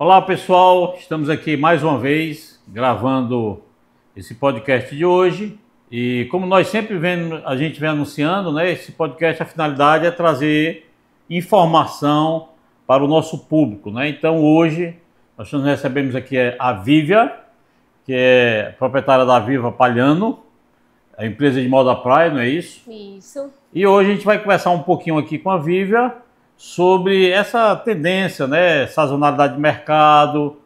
Olá pessoal, estamos aqui mais uma vez gravando esse podcast de hoje e como nós sempre a gente vem anunciando, né, esse podcast, a finalidade é trazer informação para o nosso público, né? Então hoje nós recebemos aqui a Vívia, que é proprietária da Viva Palhano, a empresa de moda praia, não é isso? Isso. E hoje a gente vai conversar um pouquinho aqui com a Vívia sobre essa tendência, né, sazonalidade de mercado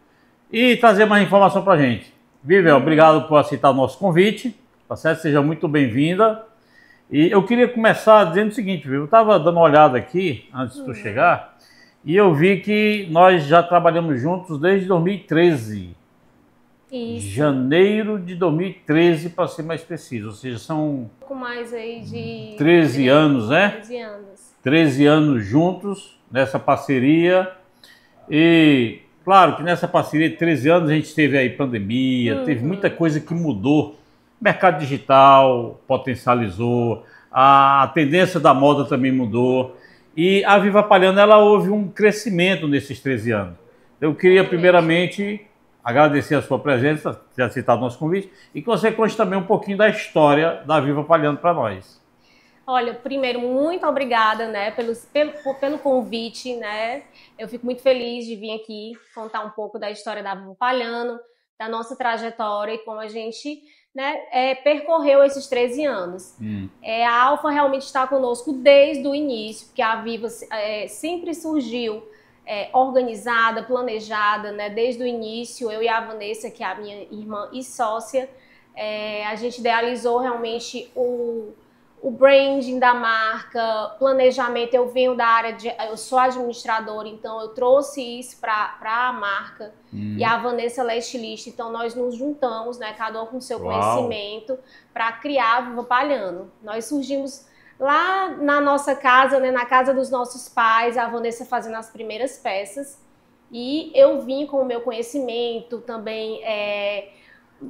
e trazer mais informação para a gente. Vívia, obrigado por aceitar o nosso convite, tá certo? Seja muito bem-vinda. E eu queria começar dizendo o seguinte, Vívia, eu estava dando uma olhada aqui antes de tu chegar e eu vi que nós já trabalhamos juntos desde 2013. Isso. Janeiro de 2013, para ser mais preciso, ou seja, são Um pouco mais aí de 13 anos, né? 13 anos. 13 anos juntos nessa parceria. E claro que nessa parceria de 13 anos a gente teve aí pandemia, teve muita coisa que mudou. O mercado digital potencializou, a tendência da moda também mudou. E a Viva Palhano, ela houve um crescimento nesses 13 anos. Eu queria primeiramente agradecer a sua presença, ter aceitado o nosso convite, e que você conte também um pouquinho da história da Viva Palhano para nós. Olha, primeiro, muito obrigada, né, pelo convite, né? Eu fico muito feliz de vir aqui contar um pouco da história da Viva Palhano, da nossa trajetória e como a gente, né, percorreu esses 13 anos. A Alfa realmente está conosco desde o início, porque a Viva sempre surgiu organizada, planejada, né? Desde o início, eu e a Vanessa, que é a minha irmã e sócia, a gente idealizou realmente o branding da marca, planejamento. Eu venho da área eu sou administradora, então eu trouxe isso para a marca. E a Vanessa ela é estilista, então nós nos juntamos, né, cada um com seu conhecimento, para criar a Viva Palhano. Nós surgimos lá na nossa casa, né, na casa dos nossos pais, a Vanessa fazendo as primeiras peças. E eu vim com o meu conhecimento também,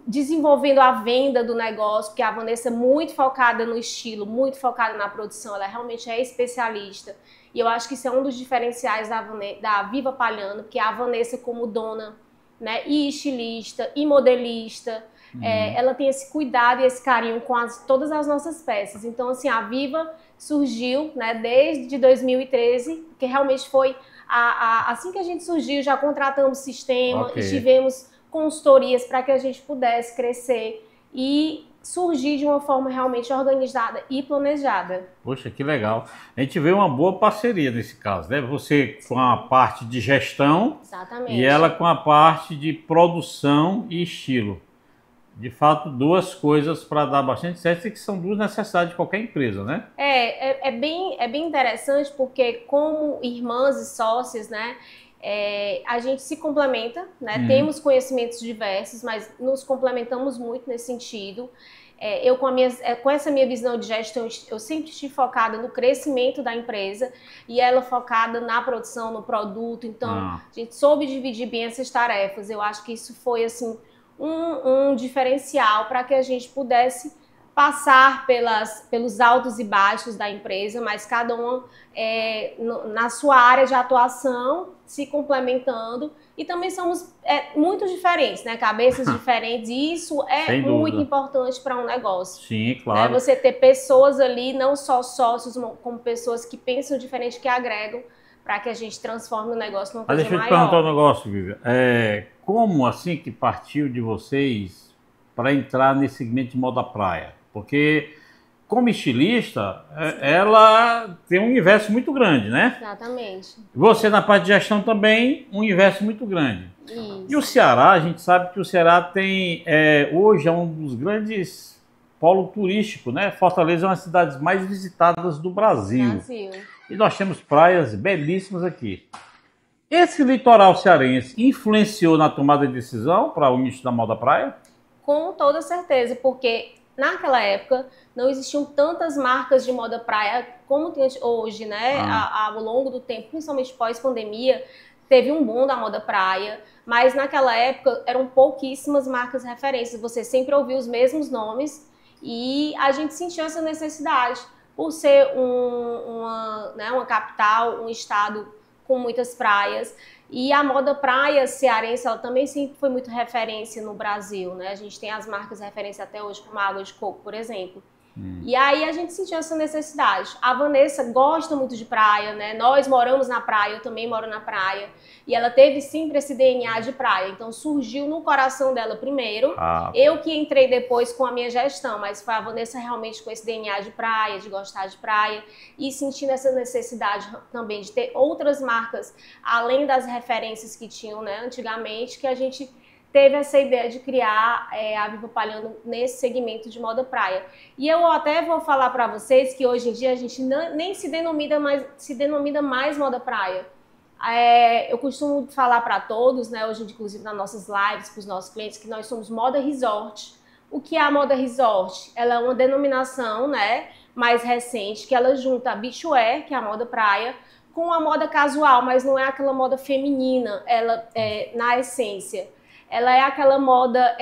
desenvolvendo a venda do negócio, porque a Vanessa é muito focada no estilo, muito focada na produção, ela realmente é especialista. E eu acho que isso é um dos diferenciais da Viva Palhano, que a Vanessa como dona, né, e estilista, e modelista, ela tem esse cuidado e esse carinho com todas as nossas peças. Então, assim, a Viva surgiu, né, desde 2013, que realmente foi assim que a gente surgiu, já contratamos sistema e tivemos consultorias para que a gente pudesse crescer e surgir de uma forma realmente organizada e planejada. Poxa, que legal. A gente vê uma boa parceria nesse caso, né? Você com a parte de gestão. Exatamente. E ela com a parte de produção e estilo. De fato, duas coisas para dar bastante certo e que são duas necessidades de qualquer empresa, né? É bem interessante porque como irmãs e sócias, né, a gente se complementa, né? Temos conhecimentos diversos, mas nos complementamos muito nesse sentido. Eu com essa minha visão de gestão, eu sempre estive focada no crescimento da empresa e ela focada na produção, no produto. Então, a gente soube dividir bem essas tarefas. Eu acho que isso foi assim um diferencial para que a gente pudesse passar pelos altos e baixos da empresa, mas cada uma na sua área de atuação, se complementando. E também somos muito diferentes, né? Cabeças diferentes, e isso é muito importante para um negócio. Sim, claro. Né? Você ter pessoas ali, não só sócios, como pessoas que pensam diferente, que agregam, para que a gente transforme o negócio numa coisa maior. Deixa eu te perguntar um negócio, Vívia. Como assim que partiu de vocês para entrar nesse segmento de moda praia? Porque, como estilista, ela tem um universo muito grande, né? Exatamente. Você, na parte de gestão, também, um universo muito grande. Isso. E o Ceará, a gente sabe que o Ceará tem, hoje, é um dos grandes polos turísticos, né? Fortaleza é uma das cidades mais visitadas do Brasil. E nós temos praias belíssimas aqui. Esse litoral cearense influenciou na tomada de decisão para o início da moda praia? Com toda certeza, porque naquela época não existiam tantas marcas de moda praia como tem hoje, né? Ao longo do tempo, principalmente pós-pandemia, teve um boom da moda praia, mas naquela época eram pouquíssimas marcas referências. Você sempre ouvia os mesmos nomes e a gente sentiu essa necessidade por ser uma capital, um estado com muitas praias. E a moda praia cearense, ela também sempre foi muito referência no Brasil, né? A gente tem as marcas referência até hoje, como a Água de Coco, por exemplo. E aí a gente sentiu essa necessidade. A Vanessa gosta muito de praia, né? Nós moramos na praia, eu também moro na praia. E ela teve sempre esse DNA de praia. Então surgiu no coração dela primeiro. Eu que entrei depois com a minha gestão, mas foi a Vanessa realmente com esse DNA de praia, de gostar de praia. E sentindo essa necessidade também de ter outras marcas, além das referências que tinham, né, antigamente, que a gente teve essa ideia de criar a Viva Palhano nesse segmento de moda praia. E eu até vou falar para vocês que hoje em dia a gente nem se denomina mais moda praia. Eu costumo falar para todos, né, hoje inclusive nas nossas lives, para os nossos clientes, que nós somos moda resort. O que é a moda resort? Ela é uma denominação, né, mais recente, que ela junta a beachwear, que é a moda praia, com a moda casual, mas não é aquela moda feminina, ela na essência. Ela é aquela moda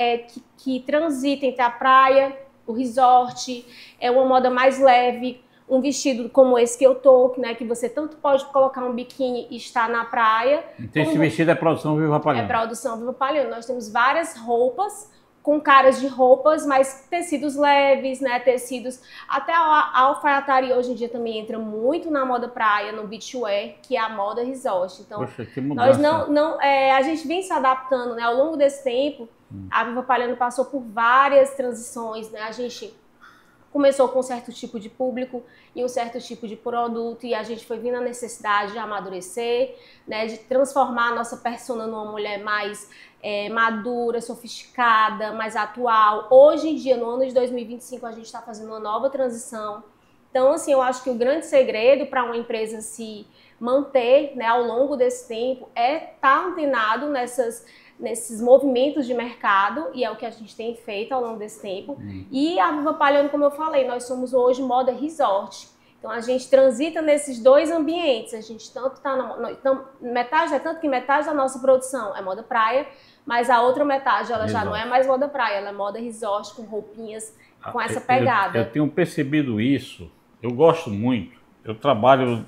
que transita entre a praia, o resort, é uma moda mais leve, um vestido como esse que eu tô, né, que você tanto pode colocar um biquíni e estar na praia. Então esse vestido é produção Viva Palhano? É produção Viva Palhano. Nós temos várias roupas com caras de roupas, mas tecidos leves, né, tecidos... Até a alfaiataria hoje em dia também entra muito na moda praia, no beachwear, que é a moda resort. Então, poxa, que mudança. Nós a gente vem se adaptando, né, ao longo desse tempo. A Viva Palhano passou por várias transições, né, a gente começou com um certo tipo de público e um certo tipo de produto, e a gente foi vindo a necessidade de amadurecer, né, de transformar a nossa persona numa mulher mais madura, sofisticada, mais atual. Hoje em dia, no ano de 2025, a gente está fazendo uma nova transição. Então, assim, eu acho que o grande segredo para uma empresa se manter, né, ao longo desse tempo é estar antenado nesses movimentos de mercado, e é o que a gente tem feito ao longo desse tempo. E a Viva Palhano, como eu falei, nós somos hoje moda resort. Então a gente transita nesses dois ambientes. A gente tanto está tanto que metade da nossa produção é moda praia, mas a outra metade ela já não é mais moda praia, ela é moda resort com roupinhas com essa pegada. Eu tenho percebido isso. Eu gosto muito. Eu trabalho,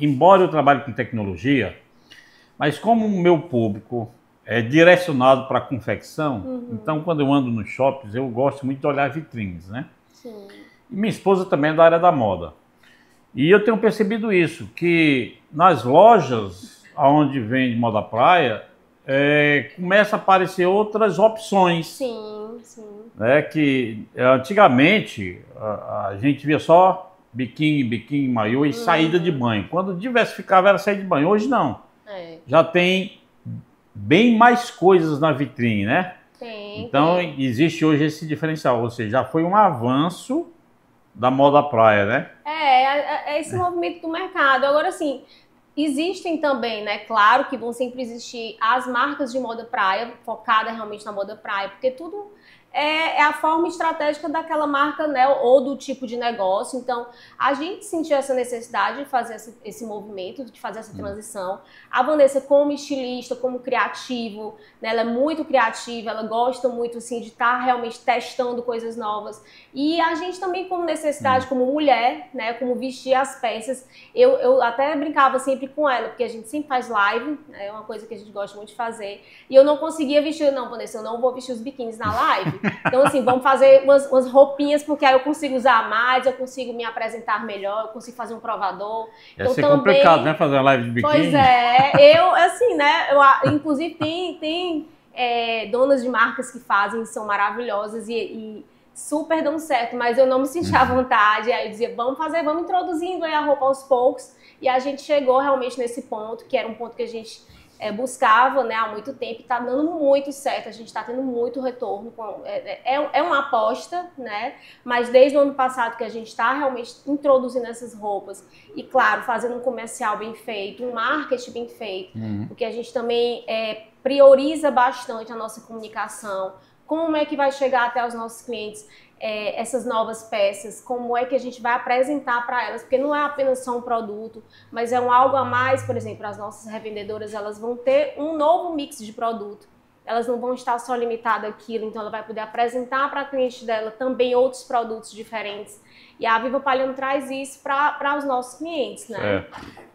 embora eu trabalhe com tecnologia, mas como o meu público é direcionado para a confecção, então quando eu ando nos shoppings eu gosto muito de olhar vitrines, né? Sim. E minha esposa também é da área da moda. E eu tenho percebido isso, que nas lojas onde vende moda praia, começa a aparecer outras opções. Sim, sim. Né, que antigamente a gente via só biquíni, maiô e saída de banho. Quando diversificava era sair de banho. Hoje não. Já tem bem mais coisas na vitrine, né? Então existe hoje esse diferencial, ou seja, já foi um avanço da moda praia, né? É esse movimento do mercado. Agora, assim, existem também, né? Claro que vão sempre existir as marcas de moda praia, focada realmente na moda praia, porque tudo é a forma estratégica daquela marca, né, ou do tipo de negócio. Então, a gente sentiu essa necessidade de fazer esse movimento, de fazer essa transição. A Vanessa, como estilista, como criativo, né, ela é muito criativa, ela gosta muito, assim, de estar realmente testando coisas novas. E a gente também, como necessidade, como mulher, né, como vestir as peças, eu até brincava sempre com ela, porque a gente sempre faz live, é uma coisa que a gente gosta muito de fazer, e eu não conseguia vestir, não, Vanessa, eu não vou vestir os biquínis na live. Então, assim, vamos fazer umas roupinhas, porque aí eu consigo usar mais, eu consigo me apresentar melhor, eu consigo fazer um provador. Ia ser complicado, né, fazer uma live de biquíni? Pois assim, né, inclusive tem donas de marcas que fazem, são maravilhosas e super dão certo, mas eu não me sentia à vontade, aí eu dizia, vamos introduzindo aí a roupa aos poucos, e a gente chegou realmente nesse ponto, que era um ponto que a gente buscava, né, há muito tempo, e está dando muito certo, a gente está tendo muito retorno, é uma aposta, né, mas desde o ano passado que a gente está realmente introduzindo essas roupas, e claro, fazendo um comercial bem feito, um marketing bem feito, porque a gente também prioriza bastante a nossa comunicação, como é que vai chegar até os nossos clientes essas novas peças, como é que a gente vai apresentar para elas, porque não é apenas só um produto, mas é algo a mais. Por exemplo, as nossas revendedoras, elas vão ter um novo mix de produto. elas não vão estar só limitadas àquilo, então ela vai poder apresentar para a cliente dela também outros produtos diferentes. E a Viva Palhano traz isso para os nossos clientes, né?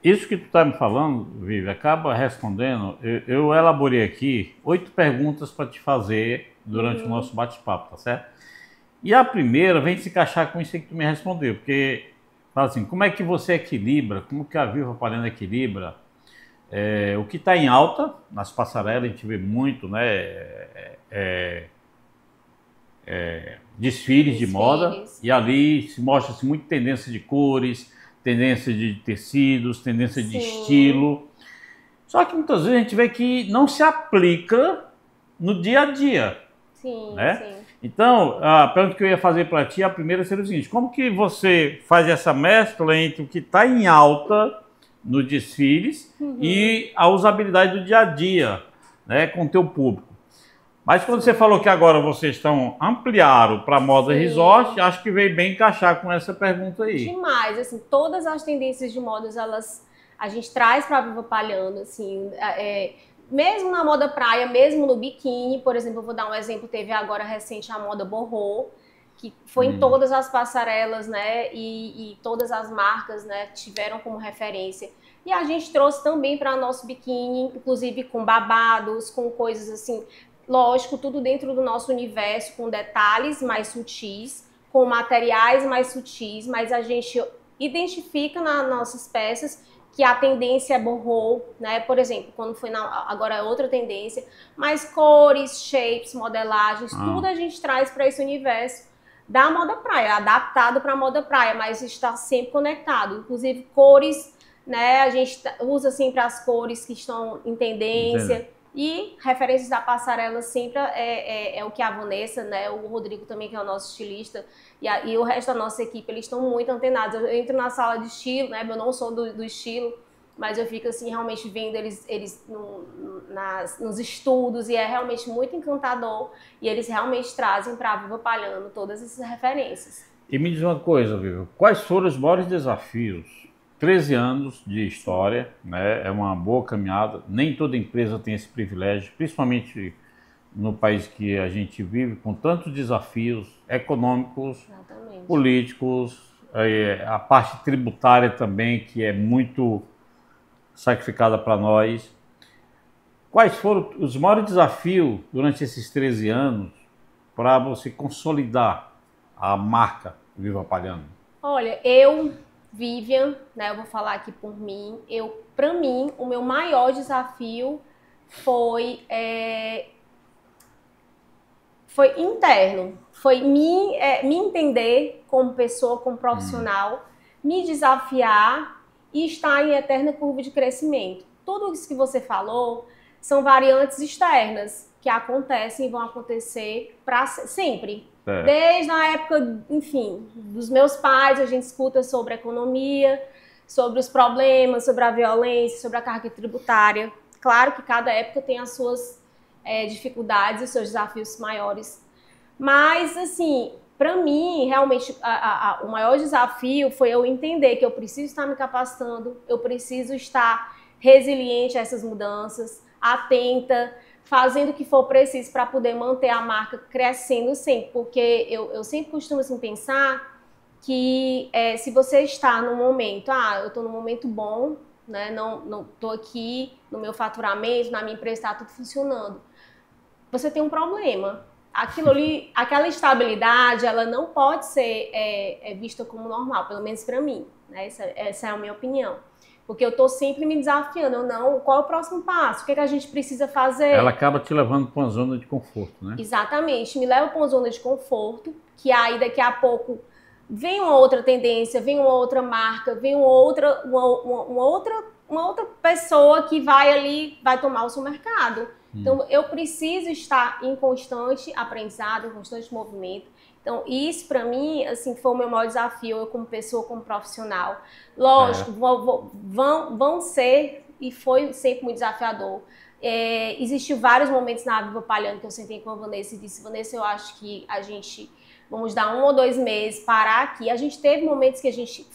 Isso que tu está me falando, Vivi, acaba respondendo. Eu elaborei aqui 8 perguntas para te fazer durante o nosso bate-papo, tá certo? E a primeira vem se encaixar com isso que tu me respondeu, porque fala assim, como é que você equilibra, como que a Viva Palhano equilibra o que está em alta nas passarelas, a gente vê muito, né? Desfiles de moda, e ali se mostra-se muito tendência de cores, tendência de tecidos, tendência de estilo. Só que muitas vezes a gente vê que não se aplica no dia a dia. Sim, né? sim. Então, a pergunta que eu ia fazer para ti, a primeira seria o seguinte: como que você faz essa mescla entre o que está em alta nos desfiles e a usabilidade do dia a dia, né, com o teu público? Mas quando você falou que agora vocês estão ampliaram para moda resort, acho que veio bem encaixar com essa pergunta aí. Demais, assim, todas as tendências de modas, a gente traz para a Viva Palhano, assim, mesmo na moda praia, mesmo no biquíni, por exemplo, eu vou dar um exemplo, teve agora recente a moda Borrô, que foi em todas as passarelas, né, e todas as marcas, né, tiveram como referência. E a gente trouxe também para nosso biquíni, inclusive com babados, com coisas assim, lógico, tudo dentro do nosso universo, com detalhes mais sutis, com materiais mais sutis, mas a gente identifica nas nossas peças que a tendência é borrô, né? Por exemplo, quando foi agora é outra tendência, mas cores, shapes, modelagens, tudo a gente traz para esse universo da moda praia, adaptado para a moda praia, mas está sempre conectado. Inclusive cores, né? A gente usa sempre as cores que estão em tendência. Entendi. E referências da passarela sempre é o que a Vanessa, né, o Rodrigo também, que é o nosso estilista, e o resto da nossa equipe, eles estão muito antenados. Eu entro na sala de estilo, né, eu não sou do estilo, mas eu fico assim, realmente vendo eles nos estudos, e é realmente muito encantador, e eles realmente trazem para a Viva Palhano todas essas referências. E me diz uma coisa, Viva, quais foram os maiores desafios? 13 anos de história, né? É uma boa caminhada. Nem toda empresa tem esse privilégio, principalmente no país que a gente vive, com tantos desafios econômicos, Exatamente. políticos, a parte tributária também, que é muito sacrificada para nós. Quais foram os maiores desafios durante esses 13 anos para você consolidar a marca Viva Palhano? Olha, Vivian, né, eu vou falar aqui por mim, para mim, o meu maior desafio foi interno, foi me entender como pessoa, como profissional, me desafiar e estar em eterna curva de crescimento. Tudo isso que você falou são variantes externas que acontecem e vão acontecer para sempre. Desde a época, enfim, dos meus pais, a gente escuta sobre a economia, sobre os problemas, sobre a violência, sobre a carga tributária. Claro que cada época tem as suas dificuldades e os seus desafios maiores. Mas, assim, para mim, realmente, o maior desafio foi eu entender que eu preciso estar me capacitando, eu preciso estar resiliente a essas mudanças, atenta, fazendo o que for preciso para poder manter a marca crescendo sempre, porque eu sempre costumo assim, pensar que se você está num momento, eu estou num momento bom, né, não estou aqui no meu faturamento, na minha empresa está tudo funcionando, você tem um problema. Aquilo ali, aquela estabilidade, ela não pode ser vista como normal, pelo menos para mim, né? Essa é a minha opinião. Porque eu estou sempre me desafiando, qual é o próximo passo? O que a gente precisa fazer? Ela acaba te levando para uma zona de conforto, né? Exatamente, me leva para uma zona de conforto, que aí daqui a pouco vem uma outra tendência, vem uma outra marca, vem uma outra pessoa que vai tomar o seu mercado. Então, eu preciso estar em constante aprendizado, em constante movimento. Então, isso para mim, assim, foi o meu maior desafio, eu como pessoa, como profissional. Lógico, vão ser, e foi sempre muito desafiador. Existiu vários momentos na Viva Palhano que eu sentei com a Vanessa e disse, Vanessa, eu acho que a gente, vamos dar 1 ou 2 meses, parar aqui. A gente teve momentos que a gente,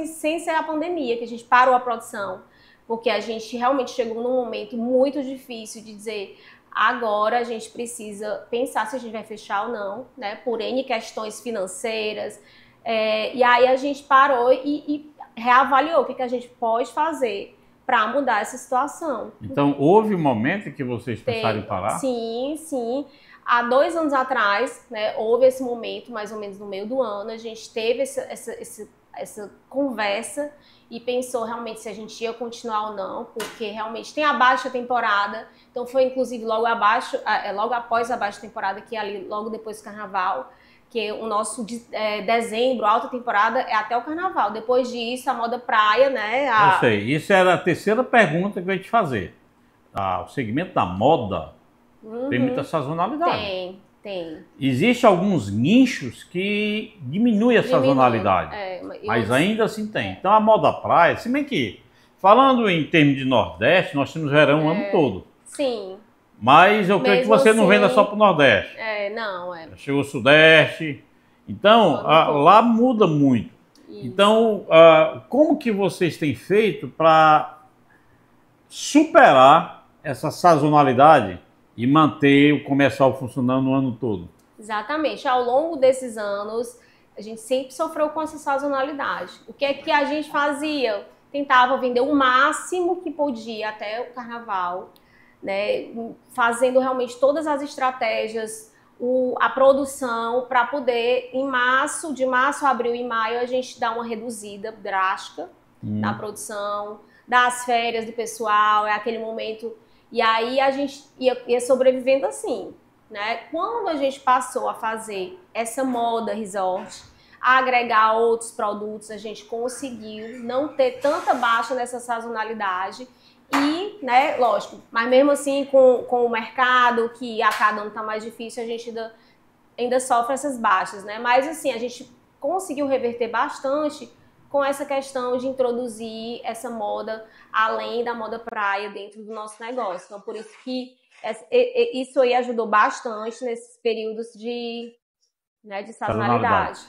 sem ser a pandemia, que a gente parou a produção, porque a gente realmente chegou num momento muito difícil de dizer, Agora a gente precisa pensar se a gente vai fechar ou não, né? Por N questões financeiras. E aí a gente parou e reavaliou o que a gente pode fazer para mudar essa situação. Então, houve um momento em que vocês pensaram em parar? Sim, sim. Há 2 anos atrás, né, houve esse momento, mais ou menos no meio do ano, a gente teve essa conversa e pensou realmente se a gente ia continuar ou não, porque realmente tem a baixa temporada, então foi inclusive logo após a baixa temporada, que é ali logo depois do carnaval, que o nosso dezembro, alta temporada, é até o carnaval. Depois disso, a moda praia, né? Eu sei, isso era a terceira pergunta que eu ia te fazer. O segmento da moda tem muita sazonalidade. Tem. Existem alguns nichos que diminuem a sazonalidade, mas ainda assim tem. Então a moda praia, se bem que, falando em termos de Nordeste, nós temos verão o ano todo. Sim. Mas eu creio que você não venda só para o Nordeste. Não. Chegou o Sudeste. Então, lá muda muito. Isso. Então, como que vocês têm feito para superar essa sazonalidade e manter o comercial funcionando o ano todo? Exatamente. Ao longo desses anos, a gente sempre sofreu com essa sazonalidade. O que é que a gente fazia? Tentava vender o máximo que podia até o carnaval, né? Fazendo realmente todas as estratégias, a produção, para poder, de março, abril e maio, a gente dá uma reduzida drástica na produção, das férias do pessoal, é aquele momento. E aí a gente ia sobrevivendo assim, né? Quando a gente passou a fazer essa moda resort, a agregar outros produtos, a gente conseguiu não ter tanta baixa nessa sazonalidade e, né, lógico, mas mesmo assim com o mercado, que a cada ano tá mais difícil, a gente ainda sofre essas baixas, né? Mas assim, a gente conseguiu reverter bastante com essa questão de introduzir essa moda além da moda praia dentro do nosso negócio. Então, por isso que isso aí ajudou bastante nesses períodos de sazonalidade.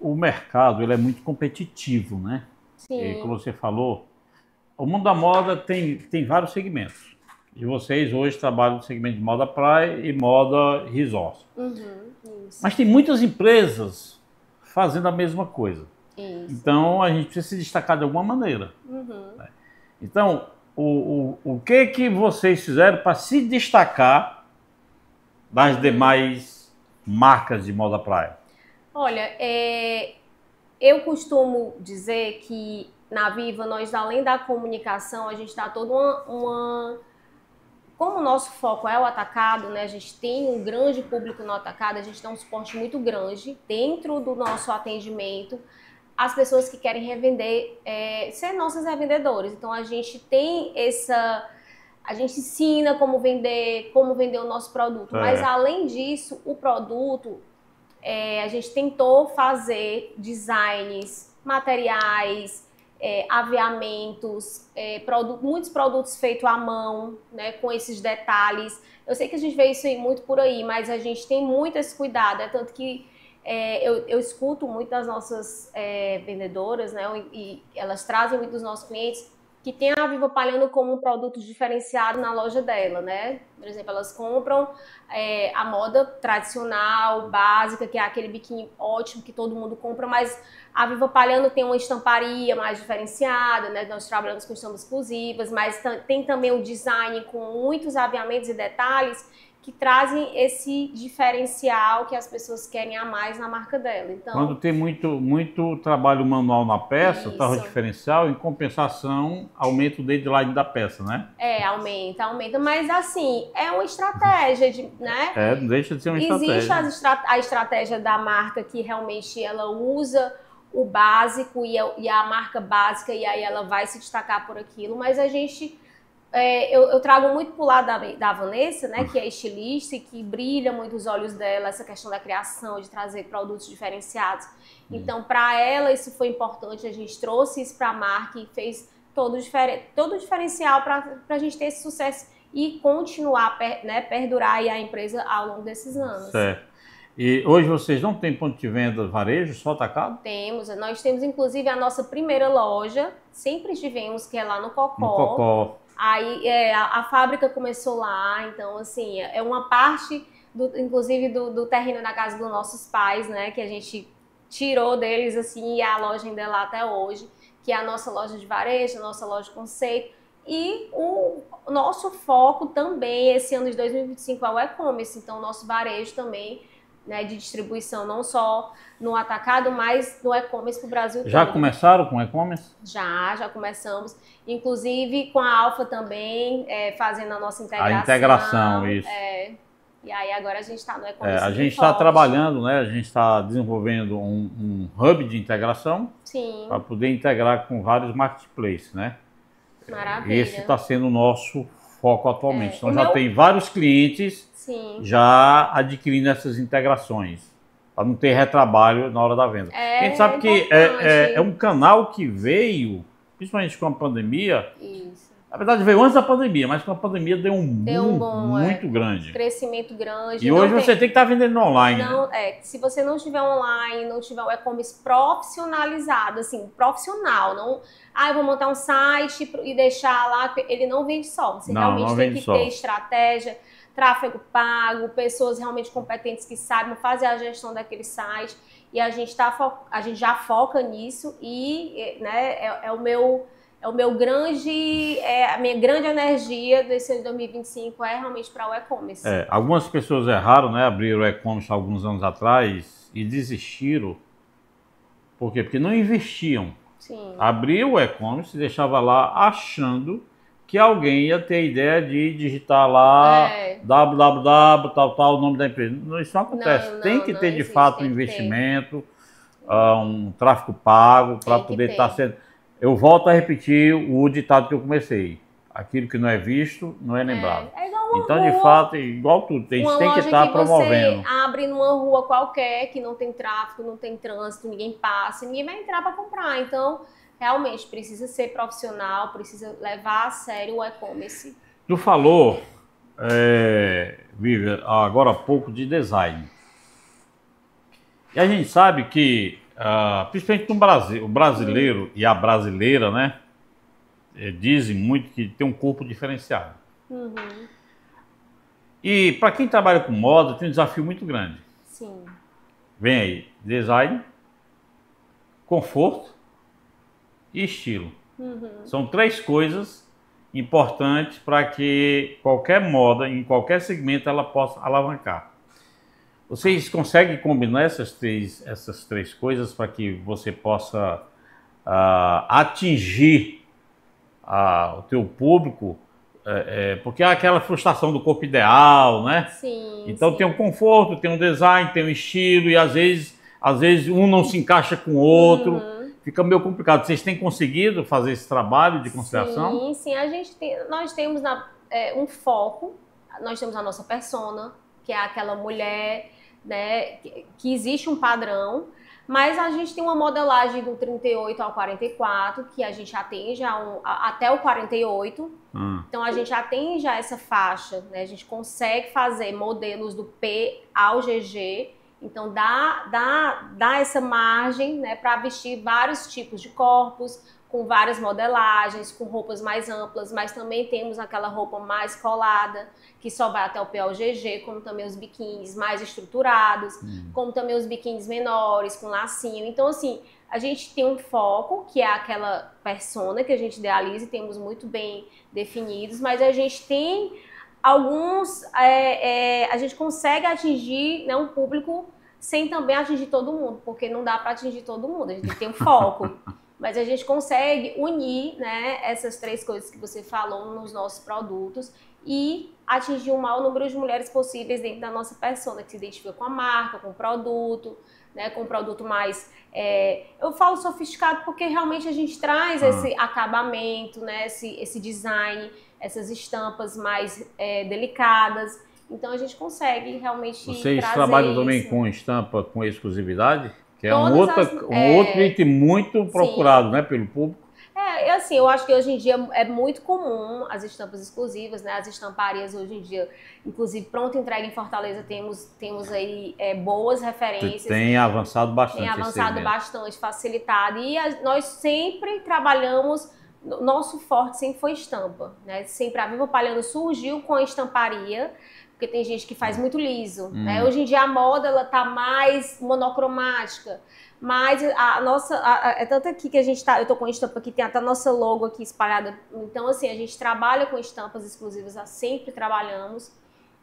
O mercado ele é muito competitivo, né? Sim. E, como você falou, o mundo da moda tem vários segmentos. E vocês hoje trabalham no segmento de moda praia e moda resort. Isso. Mas tem muitas empresas fazendo a mesma coisa. Isso. Então, a gente precisa se destacar de alguma maneira. Né? Então, o que vocês fizeram para se destacar das demais marcas de moda praia? Olha, eu costumo dizer que na Viva, nós, além da comunicação, a gente dá toda Como o nosso foco é o atacado, né? A gente tem um grande público no atacado, a gente dá um suporte muito grande dentro do nosso atendimento. As pessoas que querem revender, ser nossos revendedores. Então, a gente tem a gente ensina como vender o nosso produto. Mas, além disso, o produto, a gente tentou fazer designs, materiais, aviamentos, muitos produtos feitos à mão, né, com esses detalhes. Eu sei que a gente vê isso aí muito por aí, mas a gente tem muito esse cuidado. Tanto que eu escuto muito das nossas vendedoras, né, e elas trazem muito dos nossos clientes que tem a Viva Palhano como um produto diferenciado na loja dela, né? Por exemplo, elas compram a moda tradicional, básica, que é aquele biquíni ótimo que todo mundo compra, mas a Viva Palhano tem uma estamparia mais diferenciada, né? Nós trabalhamos com estampas exclusivas, mas tem também um design com muitos aviamentos e detalhes que trazem esse diferencial que as pessoas querem a mais na marca dela. Então, quando tem muito trabalho manual na peça, traz o diferencial, em compensação, aumenta o deadline da peça, né? Aumenta. Mas assim, é uma estratégia, né? Não deixa de ser uma estratégia. Existe a estratégia da marca que realmente ela usa o básico e a marca básica, e aí ela vai se destacar por aquilo, mas a gente... eu trago muito pro lado da Vanessa, né, que é estilista e que brilha muito os olhos dela, essa questão da criação, de trazer produtos diferenciados. Então, para ela, isso foi importante, a gente trouxe isso para a marca e fez todo o diferencial para a gente ter esse sucesso e continuar, né, perdurar aí a empresa ao longo desses anos. Certo. E hoje vocês não têm ponto de venda varejo, só atacado? Nós temos inclusive a nossa primeira loja, sempre tivemos, que é lá no Cocó. Aí a fábrica começou lá, então assim, é uma parte, inclusive do terreno da casa dos nossos pais, né, que a gente tirou deles assim, e a loja ainda é lá até hoje, que é a nossa loja de varejo, a nossa loja de conceito. E o nosso foco também, esse ano de 2025, é o e-commerce, então o nosso varejo também, né, de distribuição, não só no atacado, mas no e-commerce para o Brasil todo. Já começaram com e-commerce? Já começamos. Inclusive com a Alfa também, fazendo a nossa integração. A integração, isso. E aí agora a gente está no e-commerce. A gente está trabalhando, né? A gente está desenvolvendo um hub de integração para poder integrar com vários marketplaces, né? Maravilha. Esse está sendo o nosso foco atualmente. Então já tem vários clientes já adquirindo essas integrações, para não ter retrabalho na hora da venda. A gente sabe que é um canal que veio, principalmente com a pandemia. Isso. Na verdade veio antes da pandemia, mas com a pandemia deu um boom muito grande. Crescimento grande. E hoje você tem que estar vendendo online. Não, né? Se você não tiver online, não tiver o e-commerce profissionalizado, assim, profissional, não... eu vou montar um site e deixar lá, ele não vende só. Você realmente tem que ter estratégia, tráfego pago, pessoas realmente competentes que sabem fazer a gestão daquele site. E a gente já foca nisso e, né, a minha grande energia desse ano de 2025 é realmente para o e-commerce. Algumas pessoas erraram, né? Abriram o e-commerce alguns anos atrás e desistiram. Por quê? Porque não investiam. Sim. Abriu o e-commerce e deixava lá achando que alguém ia ter a ideia de digitar lá www, tal, o nome da empresa. Isso não acontece. Tem que ter de fato um investimento, um tráfego pago para poder estar sendo... Eu volto a repetir o ditado que eu comecei. Aquilo que não é visto, não é lembrado. Então, de fato, igual tudo, a gente tem que estar promovendo. Você abre numa rua qualquer que não tem tráfego, não tem trânsito, ninguém passa, ninguém vai entrar para comprar. Então, realmente, precisa ser profissional, precisa levar a sério o e-commerce. Tu falou, Vivian, agora há pouco de design. E a gente sabe que, principalmente no Brasil, o brasileiro e a brasileira, né, dizem muito que tem um corpo diferenciado. E para quem trabalha com moda, tem um desafio muito grande. Sim. Vem aí, design, conforto e estilo. São três coisas importantes para que qualquer moda, em qualquer segmento, ela possa alavancar. Vocês conseguem combinar essas três coisas para que você possa atingir o teu público? Porque há aquela frustração do corpo ideal, né? Sim. Então tem um conforto, tem um design, tem um estilo e às vezes um não se encaixa com o outro. Fica meio complicado. Vocês têm conseguido fazer esse trabalho de conciliação? Sim. Nós temos um foco. Nós temos a nossa persona, que é aquela mulher, né, que existe um padrão. Mas a gente tem uma modelagem do 38 ao 44, que a gente atende até o 48. Então, a gente atende a essa faixa, né? A gente consegue fazer modelos do P ao GG. Então, dá essa margem, né, para vestir vários tipos de corpos, com várias modelagens, com roupas mais amplas, mas também temos aquela roupa mais colada, que só vai até o P ao GG, como também os biquínis mais estruturados, como também os biquínis menores, com lacinho. Então, assim, a gente tem um foco, que é aquela persona que a gente idealiza e temos muito bem definidos, mas a gente tem alguns... a gente consegue atingir, né, um público sem também atingir todo mundo, porque não dá para atingir todo mundo, a gente tem um foco. Mas a gente consegue unir, né, essas três coisas que você falou nos nossos produtos e atingir o maior número de mulheres possíveis dentro da nossa persona, que se identifica com a marca, com o produto, né, com o produto mais... eu falo sofisticado porque realmente a gente traz esse acabamento, né, esse design, essas estampas mais delicadas. Então a gente consegue realmente Vocês trazer trabalham também com estampa com exclusividade? Que é um outro item muito procurado, né, pelo público. Assim, eu acho que hoje em dia é muito comum as estampas exclusivas, né? As estamparias hoje em dia, inclusive pronta entrega em Fortaleza, temos aí boas referências. Tem avançado bastante. Tem avançado bastante, facilitado. E nós sempre trabalhamos nosso forte sempre foi estampa, né? Sempre a Viva Palhano surgiu com a estamparia, porque tem gente que faz muito liso, né? Hoje em dia a moda, ela tá mais monocromática, mas a nossa, é tanto aqui que a gente tá, eu tô com a estampa aqui, tem até a nossa logo aqui espalhada, então assim, a gente trabalha com estampas exclusivas, sempre trabalhamos,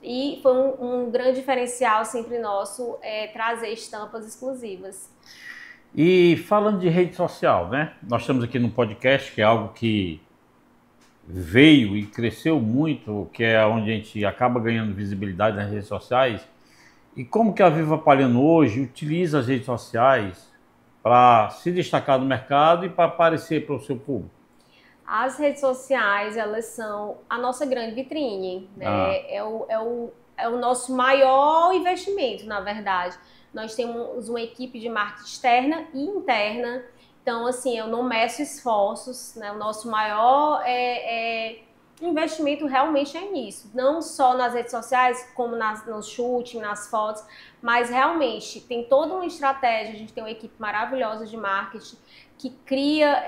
e foi um grande diferencial sempre nosso trazer estampas exclusivas. E falando de rede social, né? Nós estamos aqui no podcast, que é algo que veio e cresceu muito, que é onde a gente acaba ganhando visibilidade nas redes sociais. E como que a Viva Palhano hoje utiliza as redes sociais para se destacar no mercado e para aparecer para o seu público? As redes sociais, elas são a nossa grande vitrine, né? É o nosso maior investimento, na verdade. Nós temos uma equipe de marketing externa e interna, então, assim, eu não meço esforços, né? O nosso maior investimento realmente é nisso, não só nas redes sociais, como no shooting, nas fotos, mas realmente tem toda uma estratégia, a gente tem uma equipe maravilhosa de marketing que cria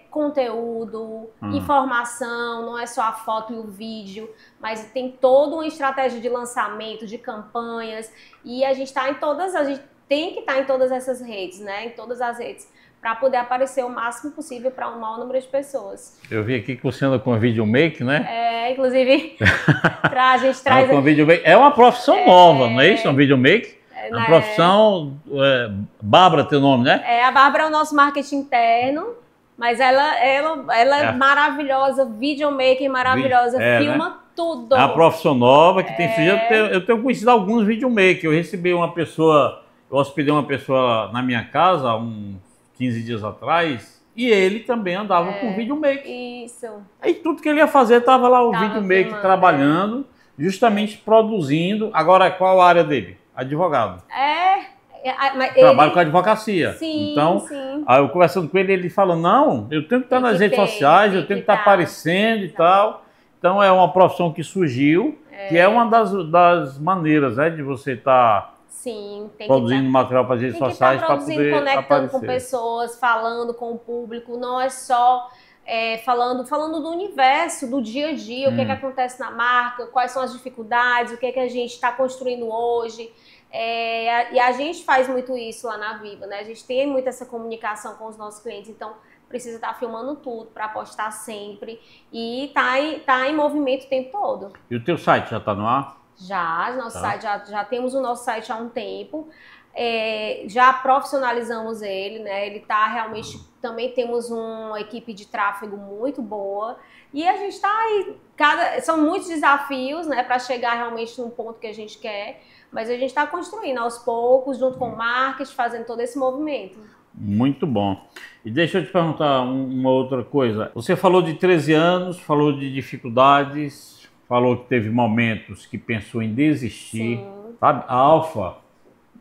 conteúdo, informação, não é só a foto e o vídeo, mas tem toda uma estratégia de lançamento, de campanhas, e a gente está em todas, a gente tem que estar em todas essas redes, né? Em todas as redes, para poder aparecer o máximo possível para um maior número de pessoas. Eu vi aqui que você anda com videomaker, né? Inclusive, a gente traz... com videomaker. É uma profissão nova, não é isso? Um videomaker? É uma profissão... Bárbara, teu nome, né? A Bárbara é o nosso marketing interno, mas ela é maravilhosa, videomaker maravilhosa, filma, né? Tudo. É uma profissão nova que tem surgido. Eu tenho conhecido alguns videomakers. Eu recebi uma pessoa, eu hospedei uma pessoa na minha casa há uns 15 dias atrás, e ele também andava com videomaker. Isso. Aí tudo que ele ia fazer, estava lá o videomaker trabalhando, justamente produzindo. Agora, qual a área dele? Advogado. Trabalho com advocacia. Sim, então, sim. Aí eu conversando com ele falou, não, eu tenho que estar nas redes sociais, eu tenho que estar aparecendo e tal. Então é uma profissão que surgiu, que é uma das maneiras, né, de você estar produzindo material para as redes sociais para poder conectando aparecer. Com pessoas, falando com o público, não é só falando do universo, do dia a dia, o que acontece na marca, quais são as dificuldades, o que a gente está construindo hoje. E a gente faz muito isso lá na Viva, né? A gente tem muito essa comunicação com os nossos clientes, então precisa estar filmando tudo para postar sempre e tá em movimento o tempo todo. E o teu site já está no ar? Já, nosso site, já temos o nosso site há um tempo, já profissionalizamos ele, né? Ele tá realmente, também temos uma equipe de tráfego muito boa e a gente tá aí, são muitos desafios, né, para chegar realmente num ponto que a gente quer, mas a gente está construindo aos poucos, junto com o marketing, fazendo todo esse movimento. Muito bom. E deixa eu te perguntar uma outra coisa. Você falou de 13 anos, falou de dificuldades, falou que teve momentos que pensou em desistir. Sim. Sabe? A Alfa,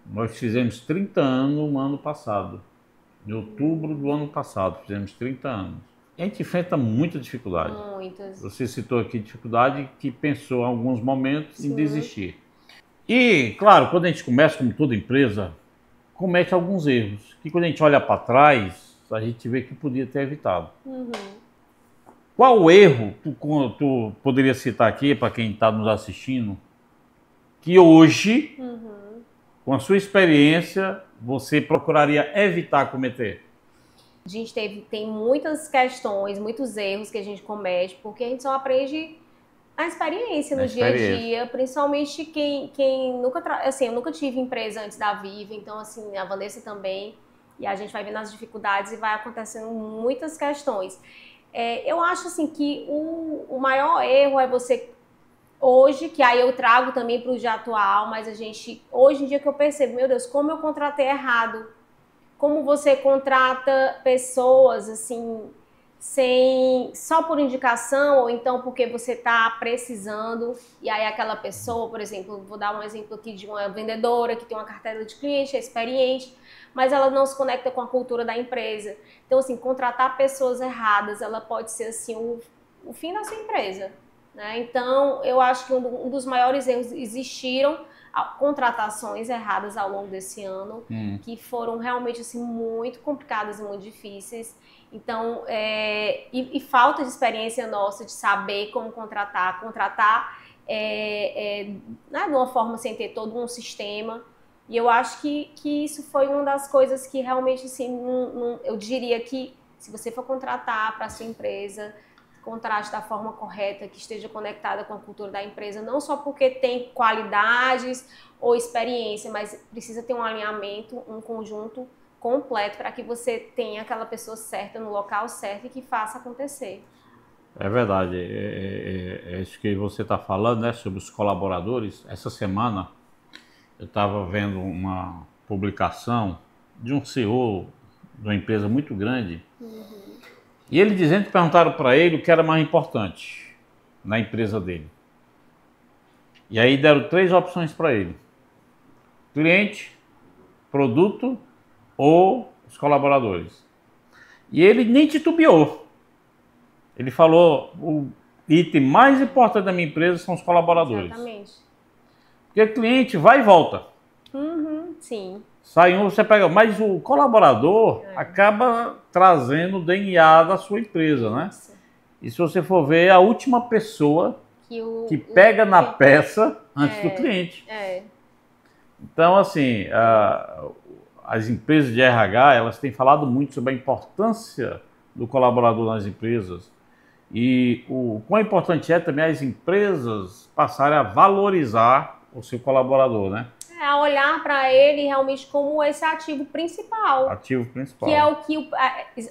nós fizemos 30 anos no ano passado. Em outubro do ano passado, fizemos 30 anos. A gente enfrenta muita dificuldade. Muitas. Você citou aqui dificuldade que pensou em alguns momentos em desistir. E, claro, quando a gente começa, como toda empresa, comete alguns erros. Que quando a gente olha para trás, a gente vê que podia ter evitado. Qual erro tu poderia citar aqui, para quem está nos assistindo, que hoje, com a sua experiência, você procuraria evitar cometer? A gente tem muitas questões, muitos erros que a gente comete, porque a gente só aprende a experiência no dia a dia, principalmente quem nunca... Assim, eu nunca tive empresa antes da Viva, então, assim, a Vanessa também, e a gente vai vendo as dificuldades e vai acontecendo muitas questões. Eu acho, assim, que o maior erro é você... Hoje, que aí eu trago também para o dia atual, mas hoje em dia que eu percebo, meu Deus, como eu contratei errado. Como você contrata pessoas, assim, só por indicação, ou então porque você está precisando, e aí aquela pessoa, por exemplo, vou dar um exemplo aqui de uma vendedora que tem uma carteira de cliente, é experiente, mas ela não se conecta com a cultura da empresa. Então, assim, contratar pessoas erradas, ela pode ser, assim, o fim da sua empresa, né? Então, eu acho que um dos maiores erros existiram, contratações erradas ao longo desse ano, que foram realmente assim, muito complicadas e muito difíceis. Então, e falta de experiência nossa de saber como contratar né, de uma forma sem ter todo um sistema. E eu acho que isso foi uma das coisas que realmente, assim, eu diria que se você for contratar para a sua empresa, contrate da forma correta, que esteja conectada com a cultura da empresa, não só porque tem qualidades ou experiência, mas precisa ter um alinhamento, um conjunto completo para que você tenha aquela pessoa certa no local certo e que faça acontecer. É verdade, é isso que você está falando, né, sobre os colaboradores. Essa semana eu estava vendo uma publicação de um CEO de uma empresa muito grande, e ele dizendo que perguntaram para ele o que era mais importante na empresa dele. E aí deram 3 opções para ele: cliente, produto ou os colaboradores. E ele nem titubeou. Ele falou: o item mais importante da minha empresa são os colaboradores. Exatamente. Porque o cliente vai e volta. Sim. Sai um, você pega, mas o colaborador acaba trazendo o DNA da sua empresa, né? E se você for ver, a última pessoa que pega na peça antes do cliente. Então, assim, as empresas de RH, elas têm falado muito sobre a importância do colaborador nas empresas. E o quão importante é também as empresas passarem a valorizar o seu colaborador, né? A olhar para ele realmente como esse ativo principal. Ativo principal. Que é o que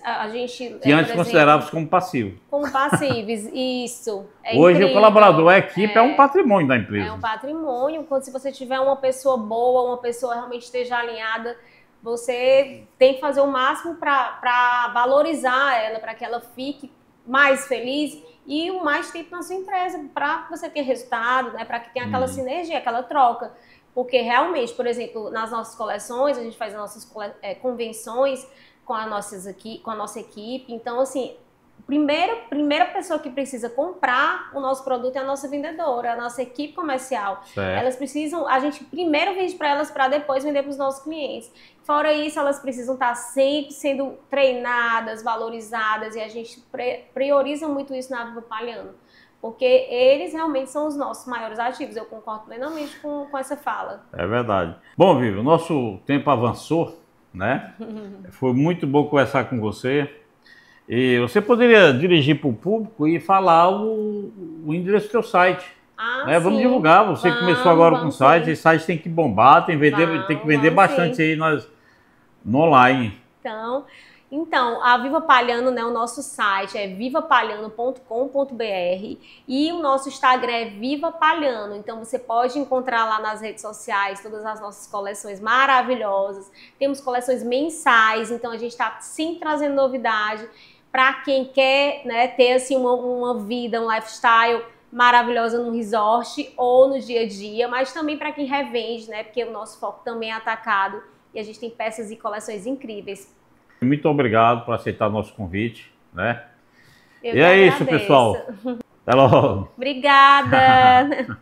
a gente... Que antes considerava como passivo. Como passivos, isso. Hoje incrível. O colaborador, a equipe é um patrimônio da empresa. É um patrimônio. Quando se você tiver uma pessoa boa, uma pessoa realmente esteja alinhada, você tem que fazer o máximo para valorizar ela, para que ela fique mais feliz e o mais tempo na sua empresa, para você ter resultado, né? Para que tenha aquela sinergia, aquela troca. Porque realmente, por exemplo, nas nossas coleções, a gente faz as nossas convenções com a nossa equipe. Então, assim, primeira pessoa que precisa comprar o nosso produto é a nossa vendedora, a nossa equipe comercial. Certo. Elas precisam, a gente primeiro vende para elas para depois vender para os nossos clientes. Fora isso, elas precisam estar sempre sendo treinadas, valorizadas, e a gente prioriza muito isso na Viva Palhano. Porque eles realmente são os nossos maiores ativos. Eu concordo plenamente com essa fala. É verdade. Bom, Vivi, o nosso tempo avançou, né? Foi muito bom conversar com você. E você poderia dirigir para o público e falar o endereço do seu site. Né? Vamos divulgar. Você começou agora com o site. Esse site tem que bombar, tem que vender bastante aí no online. Então, a Viva Palhano, né, o nosso site é vivapalhano.com.br e o nosso Instagram é Viva Palhano. Então, você pode encontrar lá nas redes sociais todas as nossas coleções maravilhosas. Temos coleções mensais, então a gente está sempre trazendo novidade para quem quer, né, ter assim, uma vida, um lifestyle maravilhosa no resort ou no dia a dia, mas também para quem revende, né, porque o nosso foco também é atacado e a gente tem peças e coleções incríveis. Muito obrigado por aceitar o nosso convite, né? E é isso, pessoal. Até logo. Obrigada.